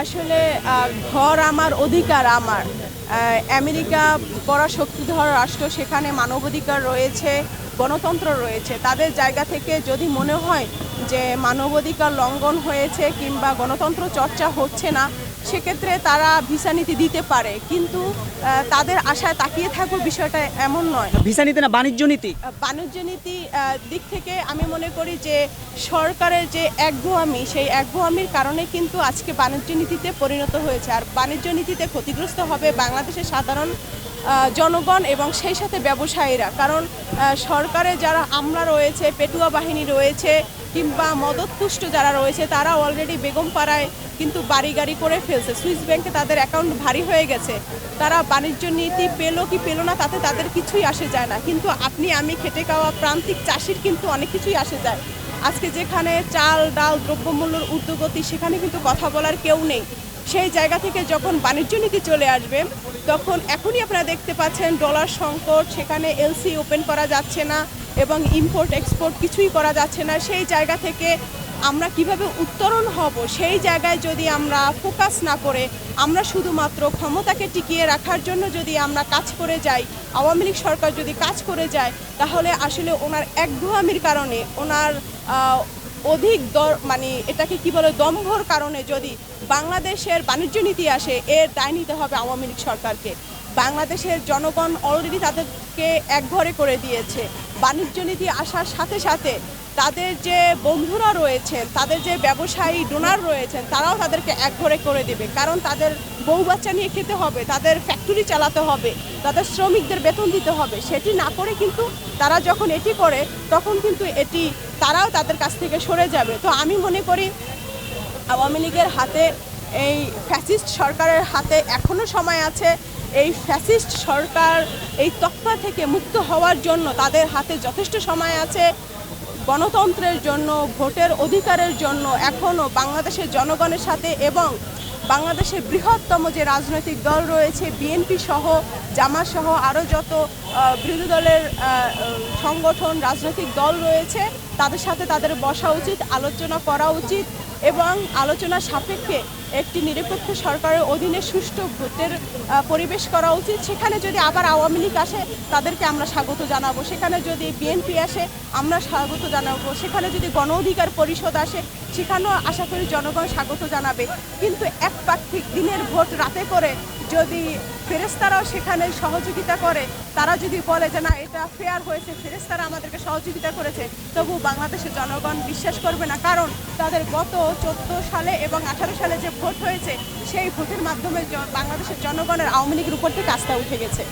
আসলে ঘর আমার, অধিকার আমার। আমেরিকা পরাশক্তিধর রাষ্ট্র, সেখানে মানবাধিকার রয়েছে, গণতন্ত্র রয়েছে। তাদের জায়গা থেকে যদি মনে হয় যে মানবাধিকার লঙ্ঘন হয়েছে কিংবা গণতন্ত্র চর্চা হচ্ছে না, সেক্ষেত্রে তারা ভিসা নীতি দিতে পারে, কিন্তু তাদের আশায় তাকিয়ে থাকবো বিষয়টা এমন নয়। ভিসা নীতি না বাণিজ্য নীতি? বাণিজ্য নীতি দিক থেকে আমি মনে করি যে সরকারের যে একগুঁয়ামি, সেই একগুঁয়ামির কারণে কিন্তু আজকে বাণিজ্য নীতিতে পরিণত হয়েছে। আর বাণিজ্য নীতিতে ক্ষতিগ্রস্ত হবে বাংলাদেশের সাধারণ জনগণ এবং সেই সাথে ব্যবসায়ীরা। কারণ সরকারে যারা আমলা রয়েছে, পেটুয়া বাহিনী রয়েছে কিংবা মদতপুষ্ট যারা রয়েছে, তারা অলরেডি বেগমপাড়ায় কিন্তু বাড়ি গাড়ি করে ফেলছে। সুইস ব্যাংকে তাদের অ্যাকাউন্ট ভারী হয়ে গেছে। তারা বাণিজ্য নীতি পেলো কি পেলো না, তাতে তাদের কিছুই আসে যায় না। কিন্তু আপনি আমি খেটে খাওয়া প্রান্তিক চাষির কিন্তু অনেক কিছুই আসে যায়। আজকে যেখানে চাল ডাল দ্রব্যমূল্যের ঊর্ধ্বগতি, সেখানে কিন্তু কথা বলার কেউ নেই। সেই জায়গা থেকে যখন বাণিজ্য নীতি চলে আসবে, তখন এখনই আপনারা দেখতে পাচ্ছেন ডলার সংকট, সেখানে এলসি ওপেন করা যাচ্ছে না এবং ইম্পোর্ট এক্সপোর্ট কিছুই করা যাচ্ছে না। সেই জায়গা থেকে আমরা কিভাবে উত্তরণ হব, সেই জায়গায় যদি আমরা ফোকাস না করে আমরা শুধুমাত্র ক্ষমতাকে টিকিয়ে রাখার জন্য যদি আমরা কাজ করে যাই, আওয়ামী লীগ সরকার যদি কাজ করে যায়, তাহলে আসলে ওনার একগুঁয়ামির কারণে, ওনার অধিক মানে এটাকে কি বলে, দম্ভর কারণে যদি বাংলাদেশের বাণিজ্য নীতি আসে, এর দায় নিতে হবে আওয়ামী লীগ সরকারকে। বাংলাদেশের জনগণ অলরেডি তাদেরকে একঘরে করে দিয়েছে। বাণিজ্য নীতি আসার সাথে সাথে তাদের যে বন্ধুরা রয়েছেন, তাদের যে ব্যবসায়ী ডোনার রয়েছেন, তারাও তাদেরকে একঘরে করে দেবে। কারণ তাদের বউ বাচ্চা নিয়ে খেতে হবে, তাদের ফ্যাক্টরি চালাতে হবে, তাদের শ্রমিকদের বেতন দিতে হবে। সেটি না করে কিন্তু তারা যখন এটি করে, তখন কিন্তু তারাও তাদের কাছ থেকে সরে যাবে। তো আমি মনে করি আওয়ামী লীগের হাতে, এই ফ্যাসিস্ট সরকারের হাতে এখনও সময় আছে। এই ফ্যাসিস্ট সরকার এই তকমা থেকে মুক্ত হওয়ার জন্য তাদের হাতে যথেষ্ট সময় আছে। গণতন্ত্রের জন্য, ভোটের অধিকারের জন্য এখনও বাংলাদেশের জনগণের সাথে এবং বাংলাদেশের বৃহত্তম যে রাজনৈতিক দল রয়েছে, বিএনপি সহ, জামাত সহ আরও যত বিরোধী দলের সংগঠন, রাজনৈতিক দল রয়েছে, তাদের সাথে তাদের বসা উচিত, আলোচনা করা উচিত এবং আলোচনার সাপেক্ষে একটি নিরপেক্ষ সরকারের অধীনে সুষ্ঠু ভোটের পরিবেশ করা উচিত। সেখানে যদি আবার আওয়ামী লীগ আসে, তাদেরকে আমরা স্বাগত জানাবো। সেখানে যদি বিএনপি আসে, আমরা স্বাগত জানাবো। সেখানে যদি গণ অধিকার পরিষদ আসে, সেখানেও আশা করি জনগণ স্বাগত জানাবে। কিন্তু একপাক্ষিক দিনের ভোট রাতে করে যদি ফেরেশতারাও সেখানে সহযোগিতা করে, তারা যদি বলে যে না এটা ফেয়ার হয়েছে, ফেরেশতারা আমাদেরকে সহযোগিতা করেছে, তবু বাংলাদেশের জনগণ বিশ্বাস করবে না। কারণ তাদের গত 14 সালে এবং 18 সালে যে ভোট হয়েছে, সেই ভোটের মাধ্যমে বাংলাদেশের জনগণের আওয়ামী লীগের উপর থেকে আস্থা উঠে গেছে।